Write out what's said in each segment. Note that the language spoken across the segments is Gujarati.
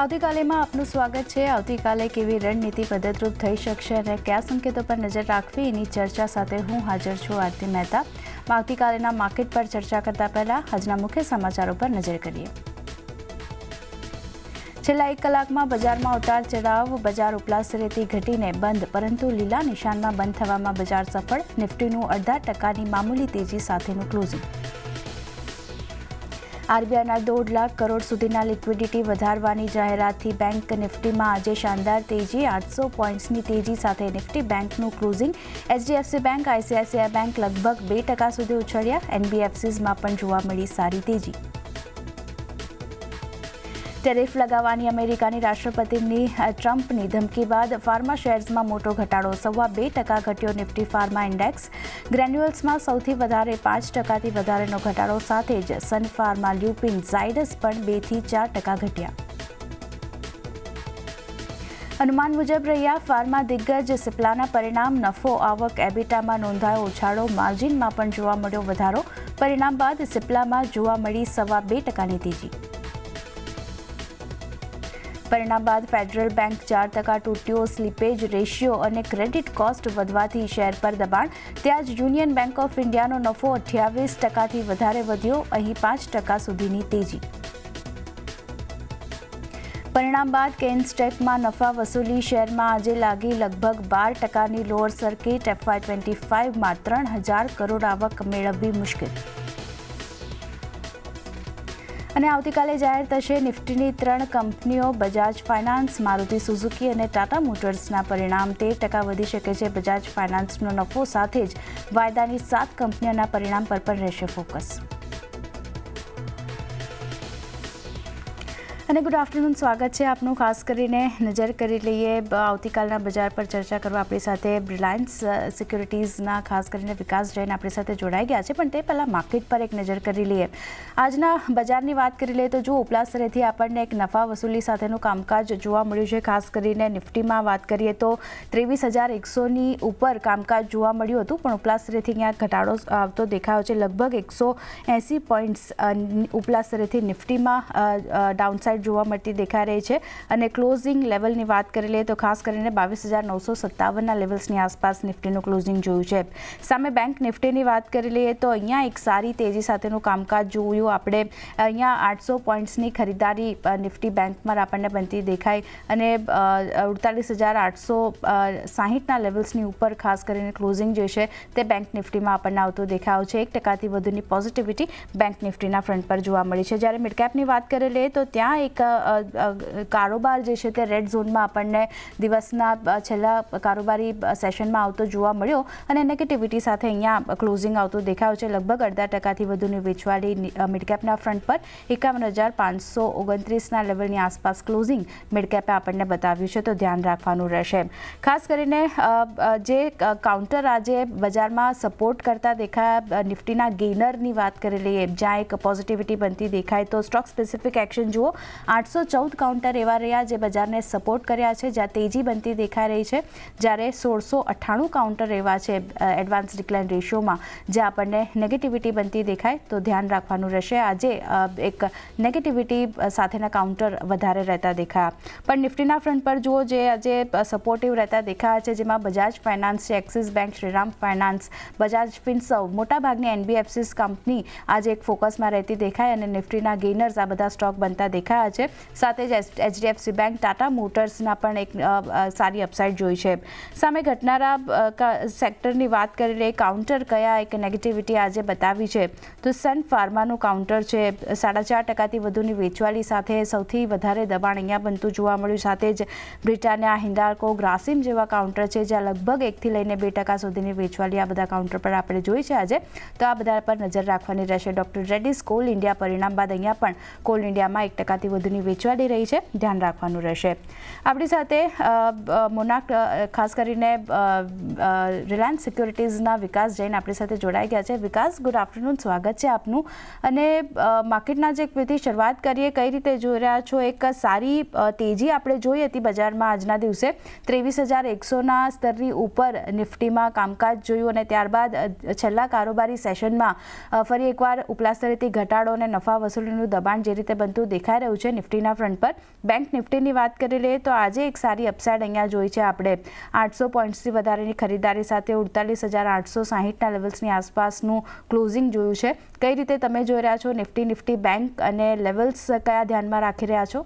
આવતીકાલેમાં આપનું સ્વાગત છે। આવતીકાલે કેવી રણનીતિ પદ્ધતિરૂપ થઈ શકશે અને કયા સંકેતો પર નજર રાખવી એની ચર્ચા સાથે હું હાજર છું આરતી મહેતા। આવતીકાલેના માર્કેટ પર ચર્ચા કરતા પહેલા આજના મુખ્ય સમાચારો પર નજર કરીએ। છેલ્લા 1 કલાકમાં બજારમાં ઉતાર ચઢાવ। બજાર ઉપલા સ્તરેથી ઘટીને બંધ, પરંતુ લીલા નિશાનમાં બંધ થવામાં બજાર સફળ। નિફ્ટીનું 0.5% મામૂલી તેજી સાથેનું ક્લોઝિંગ। આરબીઆઈના 1.5 લાખ કરોડ સુધીના લિક્વિડિટી વધારવાની જાહેરાતથી બેંક નિફ્ટીમાં આજે શાનદાર તેજી। 800 પોઈન્ટ્સની તેજી સાથે નિફ્ટી બેંકનું closing. HDFC bank, ICICI bank લગભગ 2% સુધી ઉછળ્યા। એનબીએફસીઝમાં પણ જોવા મળી સારી તેજી। ટેરિફ લગાવવાની અમેરિકાની રાષ્ટ્રપતિની ટ્રમ્પની ધમકી બાદ ફાર્મા શેર્સમાં મોટો ઘટાડો। 2.25% ઘટ્યો નિફ્ટી ફાર્મા ઇન્ડેક્સ। ગ્રેન્યુઅલ્સમાં સૌથી વધારે 5%થી વધારેનો ઘટાડો સાથે જ સન ફાર્મા, લ્યુપિન, ઝાયડસ પણ 2 થી 4% ઘટ્યા। અનુમાન મુજબ રહ્યા ફાર્મા દિગ્ગજ સિપ્લાના પરિણામ। નફો, આવક, એબિટામાં નોંધાયો ઉછાળો। માર્જિનમાં પણ જોવા મળ્યો વધારો। પરિણામ બાદ સિપ્લામાં જોવા મળી 2.25%ની તેજી। પરિણામ બાદ ફેડરલ બેંક 4% તૂટ્યો। સ્લીપેજ રેશિયો અને ક્રેડિટ કોસ્ટ વધવાથી શેર પર દબાણ। ત્યાં જ યુનિયન બેંક ઓફ ઇન્ડિયાનો નફો 28%થી વધારે વધ્યો। અહીં 5% સુધીની તેજી। પરિણામ બાદ કેન્સ ટેકમાં નફા વસૂલી શેરમાં આજે લાગી લગભગ 12%ની લોઅર સર્કિટ। FY25માં 3,000 કરોડ આવક મેળવવી મુશ્કેલ। અને આવતીકાલે જાહેર થશે નિફ્ટીની 3 કંપનીઓ બજાજ ફાઇનાન્સ, મારુતિ સુઝુકી અને ટાટા મોટર્સના પરિણામ। 13% વધી શકે છે બજાજ ફાઇનાન્સનો નફો। સાથે જ વાયદાની 7 કંપનીઓના પરિણામ પર પણ રહેશે ફોકસ। અને ગુડ આફ્ટરનૂન, સ્વાગત છે આપનું। ખાસ કરીને નજર કરી લઈએ આવતીકાલના બજાર પર ચર્ચા કરવા આપણી સાથે રિલાયન્સ સિક્યુરિટીઝના ખાસ કરીને વિકાસ જૈન આપણી સાથે જોડાઈ ગયા છે। પણ તે પહેલાં માર્કેટ પર એક નજર કરી લઈએ। આજના બજારની વાત કરી લઈએ તો જો ઉપલા સ્તરેથી આપણને એક નફા વસૂલી સાથેનું કામકાજ જોવા મળ્યું છે। ખાસ કરીને નિફ્ટીમાં વાત કરીએ તો 23,100ની ઉપર કામકાજ જોવા મળ્યું હતું, પણ ઉપલા સ્તરેથી અહીંયા ઘટાડો આવતો દેખાયો છે। લગભગ 180 પોઈન્ટ્સ ઉપલા સ્તરેથી નિફ્ટીમાં ડાઉનસાઇડ જોવા મળતી દેખાઈ રહી છે। અને ક્લોઝિંગ લેવલની વાત કરી લઈએ તો ખાસ કરીને 22,957ના લેવલ્સની આસપાસ નિફ્ટીનું ક્લોઝિંગ જોયું છે। સામે બેંક નિફ્ટીની વાત કરી લઈએ તો અહીંયા એક સારી તેજી સાથેનું કામકાજ જોયું આપણે। અહીંયા 800 પોઈન્ટ્સની ખરીદારી નિફ્ટી બેંકમાં આપણને બનતી દેખાઈ અને 48,860ના લેવલ્સની ઉપર ખાસ કરીને ક્લોઝિંગ જે છે તે બેંક નિફ્ટીમાં આપણને આવતો દેખાયો છે। 1%થી વધુની પોઝિટિવિટી બેંક નિફ્ટીના ફ્રન્ટ પર જોવા મળી છે। જ્યારે મિડકેપની વાત કરી લઈએ તો ત્યાં એક કારોબાર જે છે તે રેડ ઝોનમાં આપણને દિવસના છેલ્લા કારોબારી સેશનમાં આવતો જોવા મળ્યો અને નેગેટિવિટી સાથે અહીંયા ક્લોઝિંગ આવતો દેખાયો છે। લગભગ 0.5%થી વધુની વેચવાળી મિડકેપના ફ્રન્ટ પર 51,529ના લેવલની આસપાસ ક્લોઝિંગ મિડકેપે આપણને બતાવ્યું છે, તો ધ્યાન રાખવાનું રહેશે। ખાસ કરીને જે કાઉન્ટર આજે બજારમાં સપોર્ટ કરતા દેખાયા નિફ્ટીના ગેઇનરની વાત કરી લઈએ, જ્યાં એક પોઝિટિવિટી બનતી દેખાય તો સ્ટોક સ્પેસિફિક એક્શન જુઓ। 814 કાઉન્ટર એવા રહ્યા જે બજારને સપોર્ટ કર્યા છે, જ્યાં તેજી બનતી દેખાઈ રહી છે। જ્યારે 1698 કાઉન્ટર એવા છે એડવાન્સ ડિક્લાઇન રેશિયોમાં, જે આપણને નેગેટિવિટી બનતી દેખાય, તો ધ્યાન રાખવાનું રહેશે। આજે એક નેગેટિવિટી સાથેના કાઉન્ટર વધારે રહેતા દેખાયા। પણ નિફ્ટીના ફ્રન્ટ પર જુઓ જે આજે સપોર્ટિવ રહેતા દેખાયા છે, જેમાં બજાજ ફાઇનાન્સ છે, Axis bank, Shriram finance, Bajaj Finserv, મોટાભાગની એનબીએફસીઝ કંપની આજે એક ફોકસમાં રહેતી દેખાય અને નિફ્ટીના ગેઇનર્સ આ બધા સ્ટોક બનતા દેખાયા છે। સાથે જ એચડીએફસી બેંક, ટાટા મોટર્સના પણ એક સારી અપસાઇડ જોઈ છે। સામે ઘટનારા સેક્ટરની વાત કરી લઈએ, કાઉન્ટર કયા એક નેગેટિવિટી આજે બતાવી છે તો સન ફાર્માનું કાઉન્ટર છે। 4.5%થી વધુની વેચવાલી સાથે સૌથી વધારે દબાણ અહીંયા બનતું જોવા મળ્યું। સાથે જ બ્રિટાનિયા, હિન્ડાલ્કો, ગ્રાસિમ જેવા કાઉન્ટર છે, જ્યાં લગભગ 1થી લઈને 2% સુધીની વેચવાલી આ બધા કાઉન્ટર પર આપણે જોઈ છે આજે, તો આ બધા પર નજર રાખવાની રહેશે। ડોક્ટર રેડ્ડીઝ કોલ ઇન્ડિયા પરિણામ બાદ અહીંયા પણ કોલ ઇન્ડિયામાં 1%થી વધુની વેચવાલી રહી છે, ધ્યાન રાખવાનું રહેશે। આપણી સાથે મોનાક ખાસ કરીને રિલાયન્સ સિક્યુરિટીઝના વિકાસ જૈન આપણી સાથે જોડાઈ ગયા છે। વિકાસ, ગુડ આફ્ટરનૂન, સ્વાગત છે આપનું। અને માર્કેટના જે વિધિ શરૂઆત કરીએ, કઈ રીતે જોઈ રહ્યા છો? એક સારી તેજી આપણે જોઈ હતી બજારમાં આજના દિવસે 23,100ના સ્તરની ઉપર નિફ્ટીમાં કામકાજ જોયું અને ત્યારબાદ છેલ્લા કારોબારી સેશનમાં ફરી એકવાર ઉપલા સ્તરેથી ઘટાડો અને નફા વસૂલીનું દબાણ જે રીતે બનતું દેખાઈ રહ્યું છે નિફ્ટીના ફ્રન્ટ પર. બેંક નિફ્ટીની વાત કરી લઈએ તો આજે એક સારી અપસાઇડ અહીંયા જોઈ છે આપણે 800 પોઈન્ટ્સથી વધારેની ખરીદારી સાથે 48,860ના લેવલ્સની આસપાસનું ક્લોઝિંગ જોયું છે. કઈ રીતે તમે જોઈ રહ્યા છો નિફ્ટી બેંક અને લેવલ્સ કયા ધ્યાનમાં રાખી રહ્યા છો?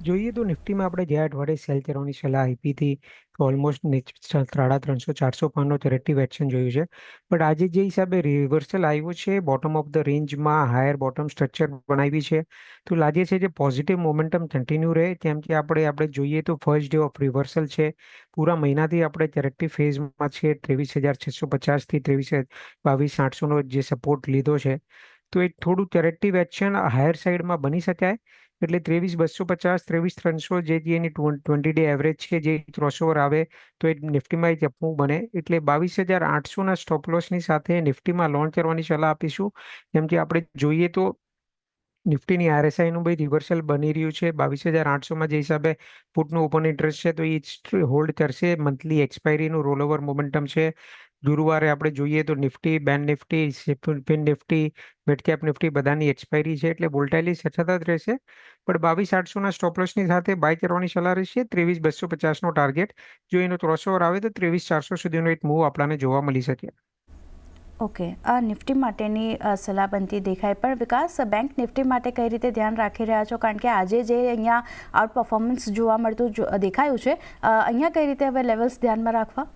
જોઈએ તો નિફ્ટીમાં આપણે ગયા અઠવાડિયે સેલ કરવાની સલાહ આપી હતી. ઓલમોસ્ટ 350-400 પોઈન્ટનો કરેક્ટિવ એક્શન જોયું છે. બટ આજે જે હિસાબે રિવર્સલ આવ્યો છે, બોટમ ઓફ ધ રેન્જમાં હાયર બોટમ સ્ટ્રક્ચર બનાવી છે, તો લાગે છે કે પોઝિટિવ મોમેન્ટમ કન્ટિન્યુ રહે. કેમ કે આપણે જોઈએ તો ફર્સ્ટ ડે ઓફ રિવર્સલ છે. પૂરા મહિનાથી આપણે કરેક્ટિવ ફેઝમાં છે. 23,650થી 22,800નો જે સપોર્ટ લીધો છે, તો એક થોડું કરેક્ટિવ એક્શન હાયર સાઈડમાં બની શકાય. એટલે 23,250 23,300 જે એની 20 ડે એવરેજ છે, જે ક્રોસઓવર આવે તો એ નિફ્ટીમાં એક અપમૂવ બને. એટલે 22,800ના સ્ટોપ લોસની સાથે નિફ્ટીમાં લોન્ચ કરવાની સલાહ આપીશું. કેમ કે આપણે જોઈએ તો નિફ્ટીની આરએસઆઈનું બી રિવર્સલ બની રહ્યું છે. 22,800માં જે હિસાબે પુટનું ઓપન ઇન્ટરેસ્ટ છે, તો એ હોલ્ડ કરશે. મંથલી એક્સપાયરીનું રોલઓવર મોમેન્ટમ છે. ગુરુવારે આપણે જોઈએ તો Nifty, bank Nifty, fin Nifty, mid cap Nifty બધાની એક્સપાયરી છે. એટલે વોલ્ટાઇલિટી સતત જ રહેશે. પણ 22,800ના સ્ટોપ લોસની સાથે બાય કરવાની સલાહ રહેશે. 23,250નો ટાર્ગેટ, જો એનો ક્રોસઓવર આવે તો 23,400 સુધીનો એક મૂવ આપણને જોવા મળી શકે. ઓકે, આ નિફ્ટી માટેની સલાહ બનતી દેખાય. પણ વિકાસ, બેંક નિફ્ટી માટે કઈ રીતે ધ્યાન રાખી રહ્યા છો? કારણ કે આજે જે અહીંયા આઉટ પરફોર્મન્સ જોવા મળતું દેખાયું છે, અહીંયા કઈ રીતે હવે લેવલ્સ ધ્યાનમાં રાખવા?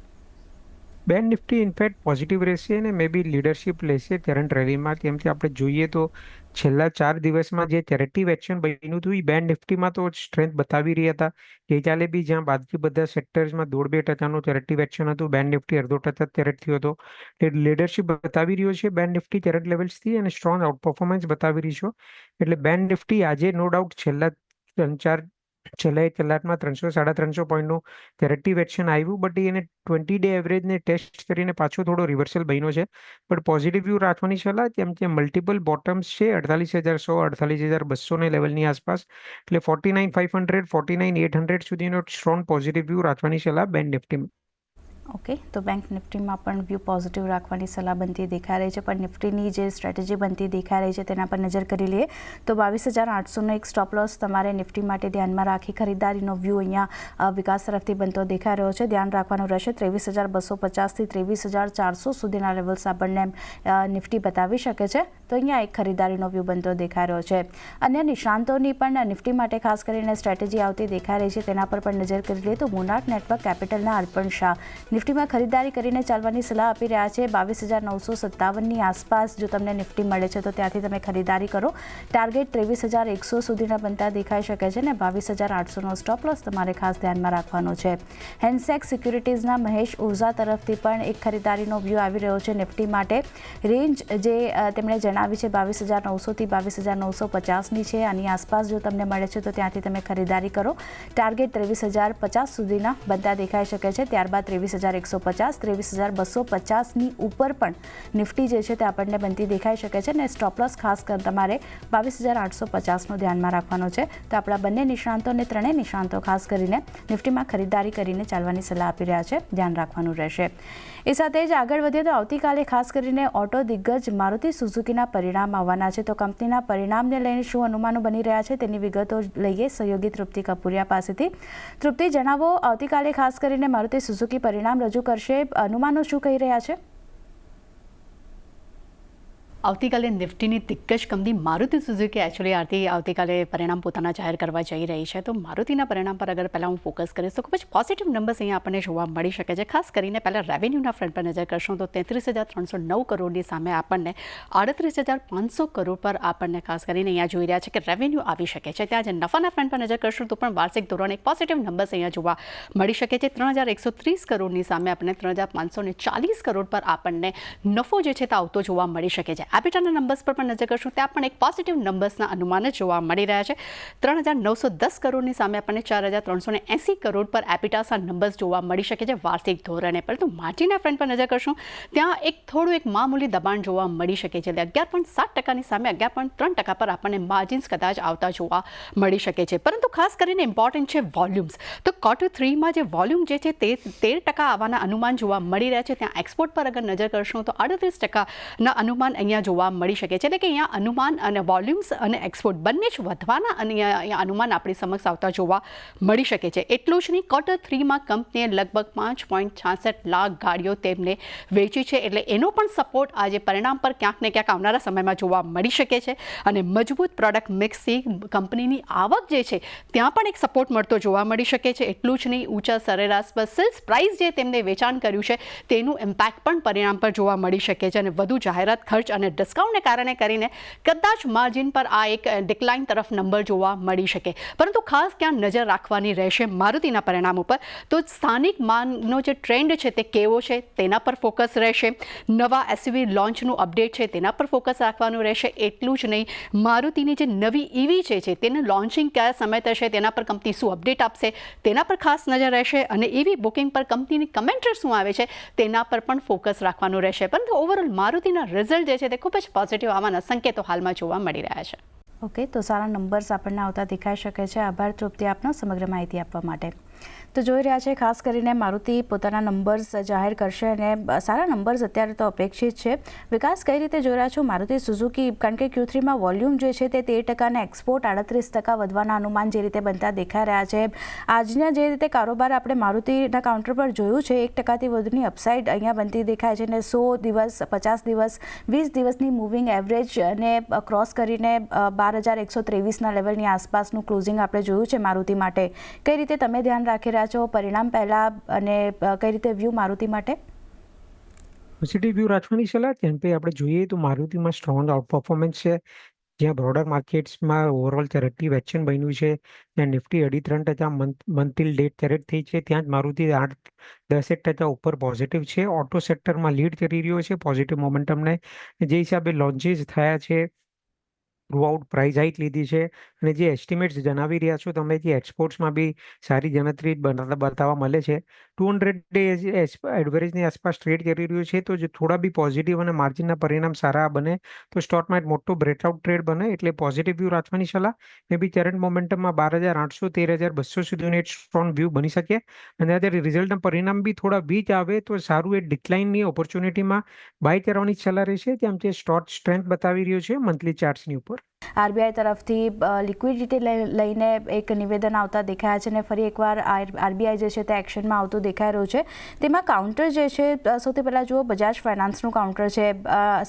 બેંક નિફ્ટી ઇનફેક્ટ પોઝિટિવ રહેશે અને મે બી લીડરશિપ લેશે કરંટ રેલીમાં. કેમ કે આપણે જોઈએ તો છેલ્લા 4 દિવસમાં જે કરેક્ટિવ એક્શન બન્યું હતું, એ બેંક નિફ્ટીમાં તો સ્ટ્રેન્થ બતાવી રહ્યા હતા. ગઈકાલે બી જ્યાં બાકી બધા સેક્ટર્સમાં 1.5% કરેક્ટિવ એક્શન હતું, બેંક નિફ્ટી 0.5% કરેક્ટ થયો હતો. એટલે લીડરશિપ બતાવી રહ્યો છે બેંક નિફ્ટી કરંટ લેવલ્સથી, અને સ્ટ્રોંગ આઉટ પરફોર્મન્સ બતાવી રહી છે. એટલે બેંક નિફ્ટી આજે નો ડાઉટ છેલ્લા એક કલાકમાં 300-350 પોઈન્ટનું કરેક્ટિવ એક્શન આવ્યું. બટ એને 20 ડે એવરેજને ટેસ્ટ કરીને પાછો થોડો રિવર્સલ બન્યો છે. બટ પોઝિટિવ વ્યૂ રાખવાની સલાહ, કેમ કે મલ્ટિપલ બોટમ્સ છે 48,100, 48,200 લેવલની આસપાસ. એટલે 49,500, 49,800 સુધીનો સ્ટ્રોંગ પોઝિટિવ વ્યૂ રાખવાની સલાહ બેંક નિફ્ટીમાં. ઓકે, તો બેંક નિફ્ટીમાં પણ વ્યૂ પોઝિટિવ રાખવાની સલાહ બનતી દેખાઈ રહી છે. પણ નિફ્ટીની જે સ્ટ્રેટેજી બનતી દેખાઈ રહી છે તેના પર નજર કરી લઈએ તો 22,800નો એક સ્ટોપ લોસ તમારે નિફ્ટી માટે ધ્યાનમાં રાખી ખરીદારીનો વ્યૂ અહીંયા વિકાસ તરફથી બનતો દેખાઈ રહ્યો છે. ધ્યાન રાખવાનું રહેશે. 23,250થી 23,400 સુધીના લેવલ્સ આપણને નિફ્ટી બતાવી શકે છે. તો અહીંયા એક ખરીદારીનો વ્યૂ બનતો દેખાઈ રહ્યો છે. અન્ય નિષ્ણાંતોની પણ નિફ્ટી માટે ખાસ કરીને સ્ટ્રેટેજી આવતી દેખાઈ રહી છે, તેના પર પણ નજર કરી લઈએ તો મોનાર્ક નેટવર્ક કેપિટલના અર્પણ શાહ નિફ્ટીમાં ખરીદારી કરીને ચાલવાની સલાહ આપી રહ્યા છે. 22,957ની આસપાસ જો તમને નિફ્ટી મળે છે તો ત્યાંથી તમે ખરીદારી કરો. ટાર્ગેટ 23,100 સુધીના બનતા દેખાઈ શકે છે ને 22,800નો સ્ટોપ લોસ તમારે ખાસ ધ્યાનમાં રાખવાનો છે. હેન્ડસેક્સ સિક્યુરિટીઝના મહેશ ઓઝા તરફથી પણ એક ખરીદારીનો વ્યૂ આવી રહ્યો છે નિફ્ટી માટે. રેન્જ જે તેમણે જણાવી છે 22,900થી 22,950ની છે. આની આસપાસ જો તમને મળે છે તો ત્યાંથી તમે ખરીદારી કરો. ટાર્ગેટ 23,050 સુધીના બનતા દેખાઈ શકે છે. ત્યારબાદ 23,150, 23,250ની ઉપર પણ નિફ્ટી જે છે તે આપણને બનતી દેખાઈ શકે છે. અને સ્ટોપ લોસ ખાસ તમારે 22,850નો ધ્યાનમાં રાખવાનો છે. તો આપણા બંને નિષ્ણાંતો અને ત્રણેય નિષ્ણાંતો ખાસ કરીને નિફ્ટીમાં ખરીદારી કરીને ચાલવાની સલાહ આપી રહ્યા છે. ધ્યાન રાખવાનું રહેશે. એ સાથે જ આગળ વધીએ તો આવતીકાલે ખાસ કરીને ઓટો દિગ્ગજ મારુતિ સુઝુકીના પરિણામ આવવાના છે. તો કંપનીના પરિણામને લઈને શું અનુમાનો બની રહ્યા છે તેની વિગતો લઈએ સહયોગી તૃપ્તિ કપૂરિયા પાસેથી. તૃપ્તિ, જણાવો, આવતીકાલે ખાસ કરીને મારુતિ સુઝુકી પરિણામ રજૂ કરશે. અનુમાનો શું કહી રહ્યા છે? આવતીકાલે નિફ્ટીની દિગ્ગજ કંપની મારુતિ સુઝુકી એકચ્યુઅલી આવતીકાલે પરિણામ પોતાના જાહેર કરવા જઈ રહી છે. તો મારુતિના પરિણામ પર અગર પહેલાં હું ફોકસ કરીશ તો ખૂબ જ પોઝિટિવ નંબર્સ અહીંયા આપણને જોવા મળી શકે છે. ખાસ કરીને પહેલાં રેવન્યુના ફ્રન્ટ પર નજર કરશું તો 33,309 કરોડની સામે આપણને 38,500 કરોડ પર આપણને ખાસ કરીને અહીંયા જોઈ રહ્યા છે કે રેવન્યુ આવી શકે છે. ત્યાં જે નફાના ફ્રન્ટ પર નજર કરશું તો પણ વાર્ષિક ધોરણે એક પોઝિટિવ નંબર્સ અહીંયા જોવા મળી શકે છે. 3,130 કરોડની સામે આપણને 3,540 કરોડ પર આપણને નફો જે છે તે આવતો જોવા મળી શકે છે. એબિટાના નંબર્સ પર પણ નજર કરશું ત્યાં પણ એક પોઝિટિવ નંબર્સના અનુમાન જોવા મળી રહ્યા છે. 3,910 કરોડની સામે આપણને 4,380 કરોડ પર એબિટાના નંબર્સ જોવા મળી શકે છે વાર્ષિક ધોરણે. પરંતુ માર્જિનના ફ્રન્ટ પર નજર કરશું ત્યાં થોડું એક મામૂલી દબાણ જોવા મળી શકે છે. 11.7%ની સામે 11.3% પર આપણને માર્જિન્સ કદાચ આવતા જોવા મળી શકે છે. પરંતુ ખાસ કરીને ઇમ્પોર્ટન્ટ છે વોલ્યુમ્સ. તો Q3માં જે વોલ્યુમ જે છે તે 13% આવવાના અનુમાન જોવા મળી રહ્યા છે. ત્યાં એક્સપોર્ટ પર અગર નજર કરશું તો 38%ના અનુમાન અહીંયા અહીંયા જોવા મળી શકે છે. એટલે કે અહીંયા અનુમાન અને વોલ્યુમ્સ અને એક્સપોર્ટ બંને જ વધવાના અને અહીંયા અનુમાન આપણી સમક્ષ આવતા જોવા મળી શકે છે. એટલું જ નહીં, Q3માં કંપનીએ લગભગ 5.66 લાખ ગાડીઓ તેમને વેચી છે. એટલે એનો પણ સપોર્ટ આજે પરિણામ પર ક્યાંક ને ક્યાંક આવનારા સમયમાં જોવા મળી શકે છે. અને મજબૂત પ્રોડક્ટ મિક્સથી કંપનીની આવક જે છે ત્યાં પણ એક સપોર્ટ મળતો જોવા મળી શકે છે. એટલું જ નહીં, ઊંચા સરેરાશ પર સેલ્સ પ્રાઇસ જે તેમને વેચાણ કર્યું છે તેનું ઇમ્પેક્ટ પણ પરિણામ પર જોવા મળી શકે છે. અને વધુ જાહેરાત ખર્ચ અને ડિસ્કાઉન્ટને કારણે કરીને કદાચ માર્જિન પર આ એક ડિક્લાઇન તરફ નંબર જોવા મળી શકે. પરંતુ ખાસ ક્યાં નજર રાખવાની રહેશે મારુતિના પરિણામ ઉપર, તો સ્થાનિક માંગનો જે ટ્રેન્ડ છે તે કેવો છે તેના પર ફોકસ રહેશે. નવા એસયુવી લોન્ચનું અપડેટ છે તેના પર ફોકસ રાખવાનું રહેશે. એટલું જ નહીં, મારુતિની જે નવી ઈવી છે તેનું લોન્ચિંગ કયા સમય થશે તેના પર કંપની શું અપડેટ આપશે તેના પર ખાસ નજર રહેશે. અને ઈવી બુકિંગ પર કંપનીની કમેન્ટરી શું આવે છે તેના પર પણ ફોકસ રાખવાનું રહેશે. પરંતુ ઓવરઓલ મારુતિના રિઝલ્ટ જે છે તે ખૂબ જ પોઝિટિવ આવવાના સંકેતો હાલમાં જોવા મળી રહ્યા છે. ઓકે, તો સારા નંબર્સ આપણને આવતા દેખાઈ શકે છે. આભાર તૃપ્તિ આપનો સમગ્ર માહિતી આપવા માટે. તો જોઈ રહ્યા છે, ખાસ કરીને મારુતિ પોતાના નંબર્સ જાહેર કરશે અને સારા નંબર્સ અત્યારે તો અપેક્ષિત છે. વિકાસ કઈ રીતે જોઈ રહ્યા છો મારુતિ સુઝુકી? કારણ કે Q3માં વોલ્યુમ જે છે તે 13% અને એક્સપોર્ટ 38% વધવાના અનુમાન જે રીતે બનતા દેખાઈ રહ્યા છે. આજના જે રીતે કારોબાર આપણે મારુતિના કાઉન્ટર પર જોયું છે, 1%થી વધુની અપસાઇડ અહીંયા બનતી દેખાય છે. અને 100 દિવસ, 50 દિવસ, 20 દિવસની મૂવિંગ એવરેજ અને ક્રોસ કરીને 12,123ના લેવલની આસપાસનું ક્લોઝિંગ આપણે જોયું છે મારુતિ માટે. કઈ રીતે તમે ધ્યાન રાખી રહ્યા છો પરિણામ પહેલા અને કઈ રીતે વ્યૂ મારુતિ માટે? પોઝિટિવ વ્યૂ રાખવાની સલાહ. કેમ કે આપણે જોઈએ તો મારુતિમાં સ્ટ્રોંગ આઉટ પરફોર્મન્સ છે. જ્યાં બ્રોડર માર્કેટ્સમાં ઓવરઓલ કરેક્ટિવ એક્શન બન્યું છે, ત્યાં Nifty 2.5% month till date correct થઈ છે, ત્યાં જ મારુતિ 8-10% ઉપર પોઝિટિવ છે. ઓટો સેક્ટરમાં લીડ કરી રહ્યો છે પોઝિટિવ મોમેન્ટમને. જે હિસાબે લોન્ચીસ થયા છે, થ્રુઆઉટ પ્રાઇસ હાઇક લીધી છે, અને જે એસ્ટિમેટ્સ જણાવી રહ્યા છો તમે, જે એક્સપોર્ટ્સમાં બી સારી ગણતરી બતાવવા મળે છે. 200 ડે એવરેજની આસપાસ ટ્રેડ કરી રહ્યું છે. તો જો થોડા બી પોઝિટિવ અને માર્જિનના પરિણામ સારા બને તો સ્ટોકમાં એક મોટો બ્રેકઆઉટ ટ્રેડ બને. એટલે પોઝિટિવ વ્યૂ રાખવાની સલાહ. મે બી કરંટ મોમેન્ટમમાં 12,800 13,200 સુધીનો એક સ્ટ્રોંગ વ્યૂ બની શકે. અને અત્યારે રિઝલ્ટના પરિણામ બી થોડા વીક આવે તો સારું એક ડિક્લાઇનની ઓપોર્ચ્યુનિટીમાં બાય કરવાની સલાહ રહેશે. તેમ જે સ્ટોક સ્ટ્રેન્થ બતાવી રહ્યો છે મંથલી ચાર્ટ્સની ઉપર. આરબીઆઈ તરફથી લિક્વિડિટી લઈને એક નિવેદન આવતા દેખાયા છે અને ફરી એકવાર આરબીઆઈ જે છે તે એક્શનમાં આવતું દેખાઈ રહ્યું છે. તેમાં કાઉન્ટર જે છે, સૌથી પહેલાં જુઓ, બજાજ ફાઇનાન્સનું કાઉન્ટર છે.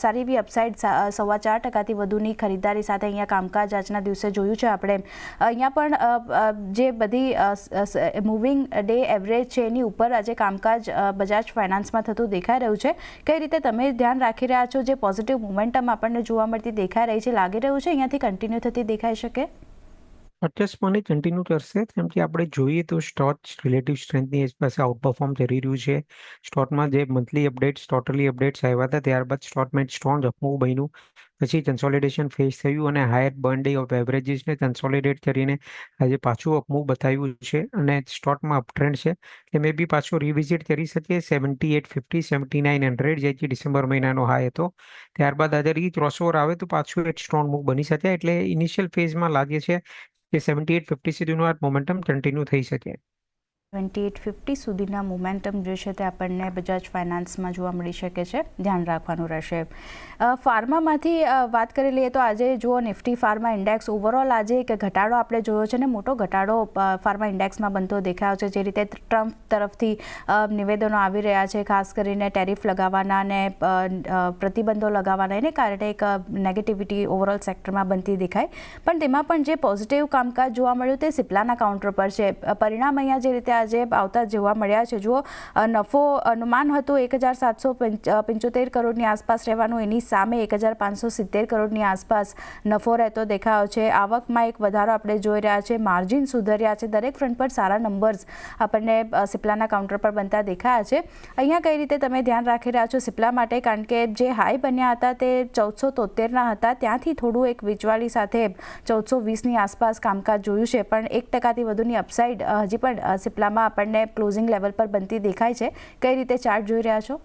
સારી એવી અપસાઇડ 4.25%થી વધુની ખરીદારી સાથે અહીંયા કામકાજ આજના દિવસે જોયું છે આપણે. અહીંયા પણ જે બધી મૂવિંગ ડે એવરેજ છે એની ઉપર આજે કામકાજ બજાજ ફાઇનાન્સમાં થતું દેખાઈ રહ્યું છે. કઈ રીતે તમે ધ્યાન રાખી રહ્યા છો? જે પોઝિટિવ મોમેન્ટમ આપણને જોવા મળતી દેખાઈ રહી છે, લાગી રહ્યું છે અહીંયાથી કન્ટિન્યુ થતી દેખાઈ શકે? 50% કન્ટિન્યુ કરશે. કેમ કે આપણે જોઈએ તો સ્ટોક રિલેટિવ સ્ટ્રેન્થની આસપાસ આઉટ પરફોર્મ કરી રહ્યું છે. સ્ટોકમાં જે મંથલી અપડેટ્સ, ક્વાર્ટરલી અપડેટ્સ આવ્યા હતા, ત્યારબાદ સ્ટોકમાં સ્ટ્રોંગ અપમૂવ બન્યું. પછી કન્સોલિડેશન ફેસ થયું અને હાયર બર્ન ડે ઓફ એવરેજીસને કન્સોલિડેટ કરીને આજે પાછું અપમૂવ બતાવ્યું છે. અને સ્ટોકમાં અપટ્રેન્ડ છે કે મે બી પાછો રિવિઝિટ કરી શકીએ. 7850, 7900 જે ડિસેમ્બર મહિનાનો હાઈ હતો. ત્યારબાદ આજે ઈ ક્રોસઓવર આવે તો પાછું એક સ્ટ્રોંગ મૂવ બની શકે. એટલે ઇનિશિયલ ફેઝમાં લાગે છે કે 7850 સુધીનું આ મોમેન્ટમ કન્ટિન્યુ થઈ શકે. 2850 સુધીના મોમેન્ટમ જે છે તે આપણને બજાજ ફાઇનાન્સમાં જોવા મળી શકે છે. ધ્યાન રાખવાનું રહેશે. ફાર્મામાંથી વાત કરી લઈએ તો આજે જુઓ, નિફ્ટી ફાર્મા ઇન્ડેક્સ ઓવરઓલ આજે એક ઘટાડો આપણે જોયો છે અને મોટો ઘટાડો ફાર્મા ઇન્ડેક્સમાં બનતો દેખાયો છે. જે રીતે ટ્રમ્પ તરફથી નિવેદનો આવી રહ્યા છે, ખાસ કરીને ટેરિફ લગાવવાના અને પ્રતિબંધો લગાવવાના, એને કારણે એક નેગેટિવિટી ઓવરઓલ સેક્ટરમાં બનતી દેખાય. પણ તેમાં પણ જે પોઝિટિવ કામકાજ જોવા મળ્યું તે સિપ્લાના કાઉન્ટર પર છે. પરિણામ અહીંયા જે રીતે આજે આવતા જોવા મળ્યા છે. જુઓ, નફો અનુમાન હતું 1,775 કરોડની આસપાસ રહેવાનું, એની સામે 1,570 કરોડની આસપાસ નફો રહેતો દેખાયો છે. આવકમાં એક વધારો આપણે જોઈ રહ્યા છે, માર્જિન સુધર્યા છે. દરેક ફ્રન્ટ પર સારા નંબર્સ આપણને સિપ્લાના કાઉન્ટર પર બનતા દેખાયા છે. અહીંયા કઈ રીતે તમે ધ્યાન રાખી રહ્યા છો સિપ્લા માટે? કારણ કે જે હાઈ બન્યા હતા તે 1473ના હતા, ત્યાંથી થોડું એક વીચવાળી સાથે 1420ની આસપાસ કામકાજ જોયું છે. પણ 1%થી વધુની અપસાઇડ હજી પણ સિપ્લામાં આપણને ક્લોઝિંગ લેવલ પર બનતી દેખાય છે. કઈ રીતે ચાર્ટ જોઈ રહ્યા છો?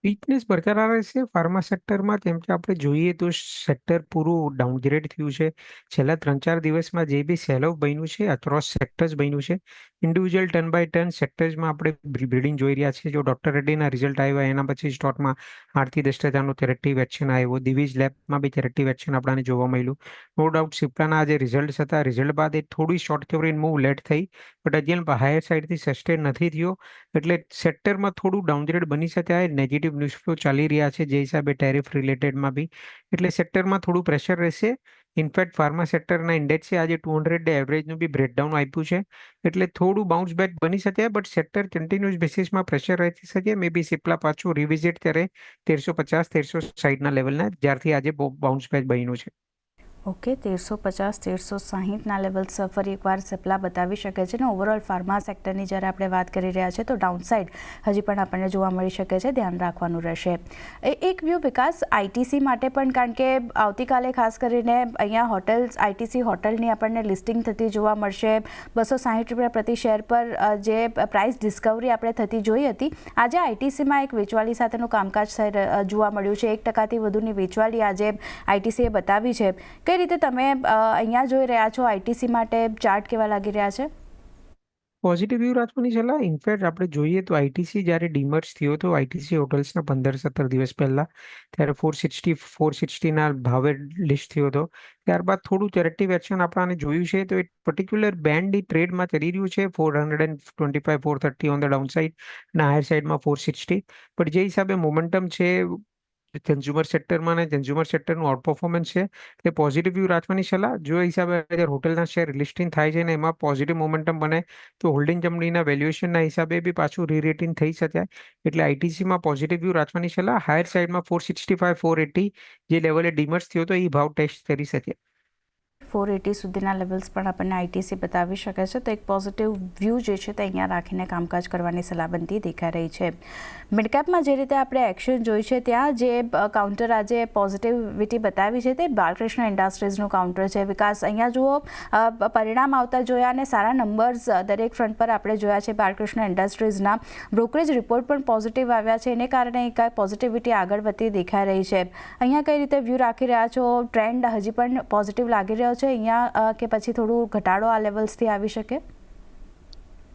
વીકનેસ બરકરાર રહેશે ફાર્મા સેક્ટરમાં. કેમ કે આપણે જોઈએ તો સેક્ટર પૂરું ડાઉનગ્રેડ થયું છે. છેલ્લા 3-4 દિવસમાં જે બી સેલ ઓફ બન્યું છે, અક્રોસ સેક્ટર્સ બન્યું છે, ઇન્ડિવિજ્યુઅલ ટર્ન બાય ટર્ન સેક્ટર્સમાં આપણે બ્રીડિંગ જોઈ રહ્યા છીએ. જો ડોક્ટર રેડ્ડીના રિઝલ્ટ આવ્યા એના પછી સ્ટોકમાં 8 થી 10% કરેક્ટિવ એક્શન આવ્યો. દિવીજ લેબમાં બી કરેક્ટિવ એક્શન આપણને જોવા મળ્યું. નો ડાઉટ સિપ્લાના જે રિઝલ્ટ હતા, રિઝલ્ટ બાદ એ થોડી શોર્ટ કવરિંગ મૂવ લેટ થઈ, બટ અગેન હાયર સાઇડથી સસ્ટેન નથી થયો. એટલે સેક્ટરમાં થોડું ડાઉનગ્રેડ બની શકે. નેગેટિવ ન્યૂઝ ફ્લો ચાલી રહ્યા છે જે હિસાબે ટેરિફ રિલેટેડમાં બી, એટલે સેક્ટરમાં થોડું પ્રેશર રહેશે. ઇનફેક્ટ ફાર્મા સેક્ટરના ઇન્ડેક્સે આજે 200 ડે એવરેજનું બી બ્રેકડાઉન આપ્યું છે, એટલે થોડું બાઉન્સ બેક બની શકે. બટ સેક્ટર કન્ટિન્યુઅસ બેસિસમાં પ્રેશર રહી શકે. મે બી સિપ્લા પાછું રિવિઝિટ કરે 1350-1360ના લેવલના, જ્યારથી આજે બાઉન્સ બેક બન્યું છે. ઓકે, 1350-1360ના લેવલ્સ ફરી એકવાર સિપ્લા બતાવી શકે છે. અને ઓવરઓલ ફાર્મા સેક્ટરની જ્યારે આપણે વાત કરી રહ્યા છીએ તો ડાઉનસાઇડ હજી પણ આપણને જોવા મળી શકે છે, ધ્યાન રાખવાનું રહેશે. એક વ્યૂ વિકાસ આઈટીસી માટે પણ, કારણ કે આવતીકાલે ખાસ કરીને અહીંયા હોટેલ્સ, આઈટીસી હોટલની આપણને લિસ્ટિંગ થતી જોવા મળશે. 260 રૂપિયા પ્રતિ શેર પર જે પ્રાઇસ ડિસ્કવરી આપણે થતી જોઈ હતી, આજે આઈટીસીમાં એક વેચવાલી સાથેનું કામકાજ જોવા મળ્યું છે. 1%થી વધુની વેચવાલી આજે આઈટીસીએ બતાવી છે. કઈ રીતે તમે અહીંયા જોઈ રહ્યા છો આઈટીસી માટે ચાર્ટ કેવા લાગી રહ્યા છે? પોઝિટિવ વ્યૂ રાખવાની સલાહ. ઇનફેક્ટ આપણે જોઈએ તો આઈટીસી જ્યારે ડીમર્જ થયો હતો, આઈટીસી હોટલ્સના 15-17 દિવસ પહેલા, ત્યારે 460ના ભાવે લિસ્ટ થયો હતો. ત્યારબાદ થોડું કરેક્ટિવ એક્શન આપણને જોયું છે. તો એક પર્ટિક્યુલર બેન્ડ ટ્રેડમાં ચલી રહ્યું છે, 425-430 ઓન ધ ડાઉન સાઇડ અને હાયર સાઇડમાં 460. પણ જે હિસાબે મોમેન્ટમ છે કન્ઝ્યુમર સેક્ટરમાં, અને કન્ઝ્યુમર સેક્ટરનું આઉટ પરફોર્મન્સ છે, એટલે પોઝિટિવ વ્યૂ રાખવાની સલાહ. જો હિસાબે અત્યારે હોટલના શેર લિસ્ટિંગ થાય છે ને એમાં પોઝિટિવ મોમેન્ટમ બને તો હોલ્ડિંગ કંપનીના વેલ્યુએશનના હિસાબે બી પાછું રીરેટિંગ થઈ શકે. એટલે આઈટીસીમાં પોઝિટિવ વ્યૂ રાખવાની સલાહ. હાયર સાઇડમાં 465-480 જે લેવલે ડીમર્જ થયો હતો એ ભાવ ટેસ્ટ કરી શકે. 480 સુધીના લેવલ્સ પણ આપણને આઈટીસી બતાવી શકે છે. તો એક પોઝિટિવ વ્યૂ જે છે તે અહીંયા રાખીને કામકાજ કરવાની સલાહ બનતી દેખાઈ રહી છે. મિડકેપમાં જે રીતે આપણે એક્શન જોઈ છે, ત્યાં જે કાઉન્ટર આજે પોઝિટિવિટી બતાવી છે તે બાલકૃષ્ણ ઇન્ડસ્ટ્રીઝનું કાઉન્ટર છે. વિકાસ, અહીંયા જુઓ પરિણામ આવતા જોયા અને સારા નંબર્સ દરેક ફ્રન્ટ પર આપણે જોયા છે. બાલકૃષ્ણ ઇન્ડસ્ટ્રીઝના બ્રોકરેજ રિપોર્ટ પણ પોઝિટિવ આવ્યા છે, એને કારણે એક પોઝિટિવિટી આગળ વધતી દેખાઈ રહી છે. અહીંયા કઈ રીતે વ્યૂ રાખી રહ્યા છો? ટ્રેન્ડ હજી પણ પોઝિટિવ લાગી રહ્યો છે અહીંયા, કે પછી થોડું ઘટાડો આ લેવલ્સથી આવી શકે?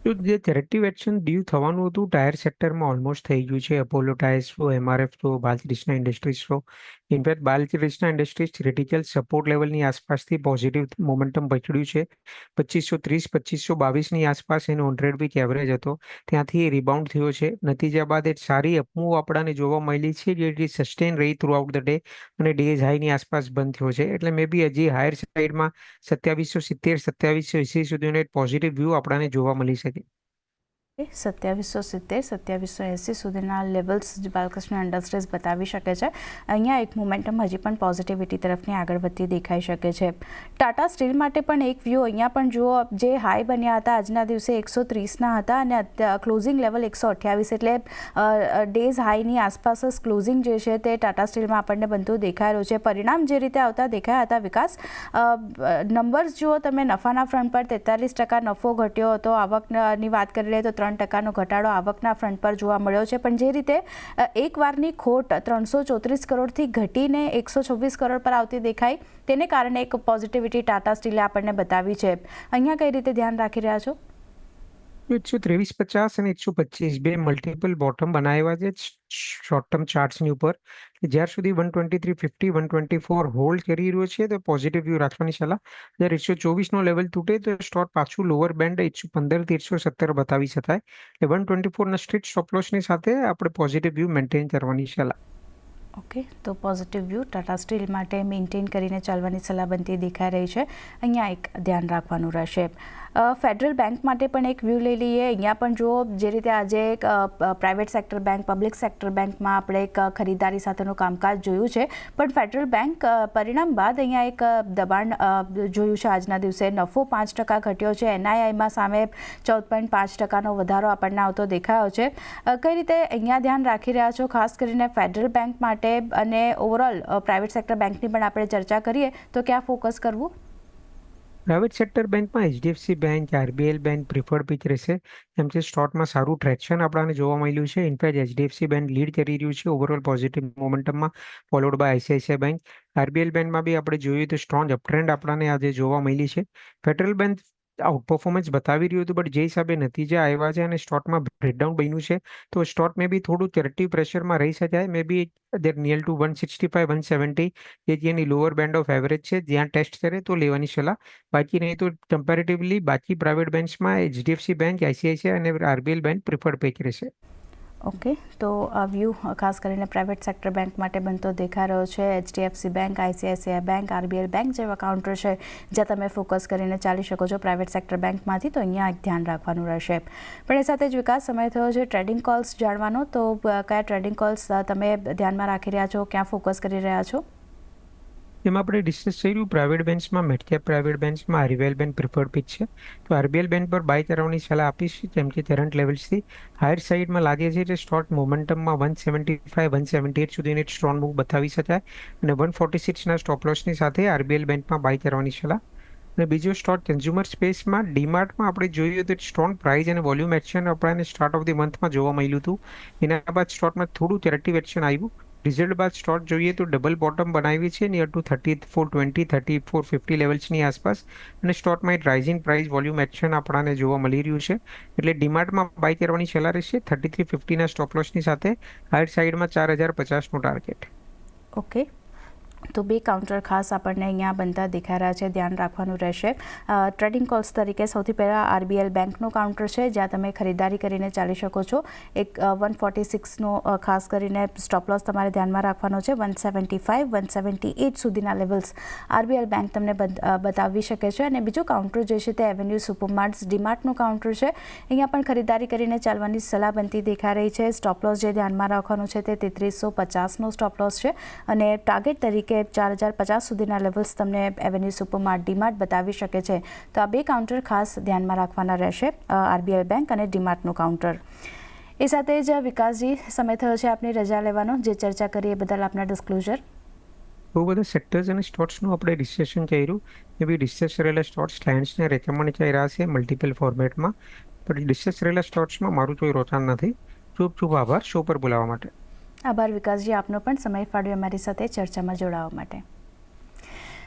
તો જે કરેક્ટિવ એક્શન ડ્યુ થવાનું હતું ટાયર સેક્ટરમાં ઓલમોસ્ટ થઈ ગયું છે. Apollo tyres flow, MRF flow, Balkrishna industries flow. In fact Balkrishna industries critical support લેવલની આસપાસથી પોઝિટિવ મોમેન્ટમ પકડ્યું છે. 2530-2522ની આસપાસ એનો 100 વીક એવરેજ હતો, ત્યાંથી એ રિબાઉન્ડ થયો છે. નતીજા બાદ એક સારી અપમૂવ આપણને જોવા મળી છે, જે સસ્ટેન રહી થ્રુ આઉટ ધ ડે અને ડેઝ હાઈની આસપાસ બંધ થયો છે. એટલે મે બી હજી હાયર સાઈડમાં 2770-2780 સુધીનો એક પોઝિટિવ વ્યૂ આપણને જોવા મળી શકે. 2770-2780 સુધીના લેવલ્સ બાલકૃષ્ણ ઇન્ડસ્ટ્રીઝ બતાવી શકે છે. અહીંયા એક મોમેન્ટમ હજી પણ પોઝિટિવિટી તરફની આગળ વધતી દેખાઈ શકે છે. ટાટા સ્ટીલ માટે પણ એક વ્યૂ અહીંયા પણ જુઓ, જે હાઈ બન્યા હતા આજના દિવસે 130ના હતા અને ક્લોઝિંગ લેવલ 128, એટલે ડેઝ હાઈની આસપાસ જ ક્લોઝિંગ જે છે તે ટાટા સ્ટીલમાં આપણને બનતું દેખાઈ રહ્યું છે. પરિણામ જે રીતે આવતા દેખાયા હતા વિકાસ, નંબર્સ જુઓ તમે, નફાના ફ્રન્ટ પર 43% નફો ઘટ્યો હતો. આવકની વાત કરી લઈએ તો 3%નો ઘટાડો આવકના ફ્રન્ટ પર જોવા મળ્યો છે. પણ જે રીતે એક વારની ખોટ 334 કરોડથી ઘટીને 126 કરોડ પર આવતી દેખાઈ, તેને કારણે એક પોઝિટિવિટી ટાટા સ્ટીલે આપણને બતાવી છે. અહીંયા કઈ રીતે ધ્યાન રાખી રહ્યા છો? 123.50 અને 125 બે મલ્ટિપલ બોટમ બનાવ્યા છે શોર્ટ ટર્મ ચાર્ટ્સની ઉપર. જ્યાર સુધી 123.50 124 હોલ્ડ કરી રહ્યો છે તો પોઝિટિવ વ્યૂ રાખવાની સલાહ. જ્યારે 124નો લેવલ તૂટે તો સ્ટોક પાછું લોઅર બેન્ડ 115 થી 117 બતાવી શકાય. એટલે 124ના સ્ટ્રીટ સ્ટોપ લોસની સાથે આપણે પોઝિટિવ વ્યૂ મેન્ટેન કરવાની સલાહ. ઓકે, તો પોઝિટિવ વ્યૂ ટાટા સ્ટીલ માટે મેન્ટેન કરીને ચાલવાની સલાહ બનતી દેખાઈ રહી છે. અહીંયા એક ધ્યાન રાખવાનું રહેશે. ફેડરલ બેંક માટે પણ એક વ્યૂ લઈ લઈએ. અહીંયા પણ જુઓ, જે રીતે આજે private sector bank, public sector બેંકમાં આપણે એક ખરીદારી સાથેનું કામકાજ જોયું છે, પણ ફેડરલ બેંક પરિણામ બાદ અહીંયા એક દબાણ જોયું છે. આજના દિવસે નફો 5% ઘટ્યો છે. એનઆઈઆઈમાં સામે 14.5%નો વધારો આપણને આવતો દેખાયો છે. કઈ રીતે અહીંયા ધ્યાન રાખી રહ્યા છો, ખાસ કરીને ફેડરલ બેંક માટે અને ઓવરઓલ પ્રાઇવેટ સેક્ટર બેંકની પણ આપણે ચર્ચા કરીએ તો ક્યાં ફોકસ કરવું? પ્રાઇવેટ સેક્ટર બેંકમાં HDFC bank, RBL bank preferred pick રહેશે. એમ છે સ્ટોકમાં સારું ટ્રેક્શન આપણને જોવા મળ્યું છે. ઇનફેક્ટ એચડીએફસી બેંક લીડ કરી રહ્યું છે ઓવરઓલ પોઝિટિવ મોમેન્ટમમાં, followed by ICICI bank. RBL બેંકમાં બી આપણે જોઈએ તો સ્ટ્રોંગ અપટ્રેન્ડ આપણને આજે જોવા મળી છે. ફેડરલ બેંક આઉટ પરફોર્મન્સ બતાવી રહ્યું હતું, બટ જે હિસાબે નતીજા આવ્યા છે અને સ્ટોકમાં બ્રેકડાઉન બન્યું છે, તો સ્ટોક મે બી થોડું કરેક્ટિવ પ્રેશરમાં રહી શકાય. મે બી દેર નિયર ટુ 165 170 જે જેની લોઅર બેન્ડ ઓફ એવરેજ છે, જ્યાં ટેસ્ટ કરે તો લેવાની સલાહ. બાકી નહીં તો કમ્પેરેટિવલી બાકી પ્રાઇવેટ બેન્ક્સમાં HDFC બેંક, ICICI અને RBL બેંક પ્રિફર્ડ પેક રહેશે. ઓકે, તો આ વ્યૂ ખાસ કરીને પ્રાઇવેટ સેક્ટર બેંક માટે બનતો દેખાઈ રહ્યો છે. HDFC bank, ICICI bank, RBL bank જેવા કાઉન્ટર છે જ્યાં તમે ફોકસ કરીને ચાલી શકો છો પ્રાઇવેટ સેક્ટર બેંકમાંથી, તો અહીંયા એક ધ્યાન રાખવાનું રહેશે. પણ એ સાથે જ વિકાસ સમય થયો છે ટ્રેડિંગ કોલ્સ જાણવાનો, તો કયા ટ્રેડિંગ કોલ્સ તમે ધ્યાનમાં રાખી રહ્યા છો, ક્યાં ફોકસ કરી રહ્યા છો? જેમાં આપણે ડિસ્કસ કર્યું પ્રાઇવેટ બેન્ક્સમાં, મિડકેપ પ્રાઇવેટ બેન્ક્સમાં RBL બેંક પ્રિફર્ડ પિક છે. તો RBL બેંક પર બાય કરવાની સલાહ આપીશ, જેમ કે કરંટ લેવલ્સથી હાયર સાઇડમાં લાગે છે કે સ્ટોક મોમેન્ટમમાં 175 178 સુધીની સ્ટ્રોંગ મૂવ બતાવી શકાય અને 146ના સ્ટોપ લોસની સાથે RBL બેંકમાં બાય કરવાની સલાહ. અને બીજો સ્ટોક કન્ઝ્યુમર સ્પેસમાં ડીમાર્ટમાં આપણે જોયું તો સ્ટ્રોંગ પ્રાઇસ અને વોલ્યુમ એક્શન આપણને સ્ટાર્ટ ઓફ ધી મંથમાં જોવા મળ્યું હતું. એના બાદ સ્ટોકમાં થોડું કરેક્ટિવ એક્શન આવ્યું. રિઝલ્ટ બાદ સ્ટોક જોઈએ તો ડબલ બોટમ બનાવી છે નિયર ટુ 3420 3450 લેવલ્સની આસપાસ, અને સ્ટોકમાં એક રાઇઝિંગ પ્રાઇસ વોલ્યુમ એક્શન આપણને જોવા મળી રહ્યું છે. એટલે ડીમાર્ટમાં બાય કરવાની સલાહ રહેશે 3350ના સ્ટોપ લોસની સાથે, હાયર સાઇડમાં 4050નું ટાર્ગેટ. ઓકે, તો બે કાઉન્ટર ખાસ આપણને અહીંયા બનતા દેખાઈ રહ્યા છે, ધ્યાન રાખવાનું રહેશે. ટ્રેડિંગ કોલ્સ તરીકે સૌથી પહેલાં RBL બેંકનું કાઉન્ટર છે જ્યાં તમે ખરીદારી કરીને ચાલી શકો છો. એક 146નો ખાસ કરીને સ્ટોપ લોસ તમારે ધ્યાનમાં રાખવાનો છે. 175 178 સુધીના લેવલ્સ RBL બેંક તમને બતાવી શકે છે. અને બીજું કાઉન્ટર જે છે તે એવન્યુ સુપરમાર્ટ્સ ડીમાર્ટનું કાઉન્ટર છે. અહીંયા પણ ખરીદારી કરીને ચાલવાની સલાહ બનતી દેખાઈ રહી છે. સ્ટોપ લોસ જે ધ્યાનમાં રાખવાનું છે તે 3350નો સ્ટોપ લોસ છે અને ટાર્ગેટ તરીકે 4050 સુધીના લેવલ્સ તમને એવન્યુ સુપરમાર્ટ ડીમાર્ટ બતાવી શકે છે. તો આ બે કાઉન્ટર ખાસ ધ્યાનમાં રાખવાના રહેશે, RBL બેંક અને ડીમાર્ટનું કાઉન્ટર. એ સાથે જ વિકાસજી, સમય થયો છે આપની રજા લેવાનો. જે ચર્ચા કરી એ બદલ આપના ડિસ્ક્લોઝર. બહુ બધા સેક્ટર્સ અને સ્ટોક્સનું આપણે ડિસ્કશન કર્યું. એવી ડિસ્કસ કરેલા સ્ટોક્સ ક્લાયન્ટ્સને રેકમેન્ડ કરી રહ્યા છે મલ્ટિપલ ફોર્મેટમાં, પણ ડિસ્કસ કરેલા સ્ટોક્સમાં મારું કોઈ રોકાણ નથી. ખૂબ ખૂબ આભાર શો પર બોલાવવા માટે. આભાર વિકાસજી, આપનો પણ સમય ફાળવ્યો અમારી સાથે ચર્ચામાં જોડાવા માટે.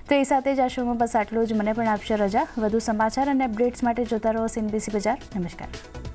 તો એ સાથે જ આ શોમાં બસ આટલું જ. મને પણ આપશે રજા. વધુ સમાચાર અને અપડેટ્સ માટે જોતા રહો CNBC બજાર. નમસ્કાર.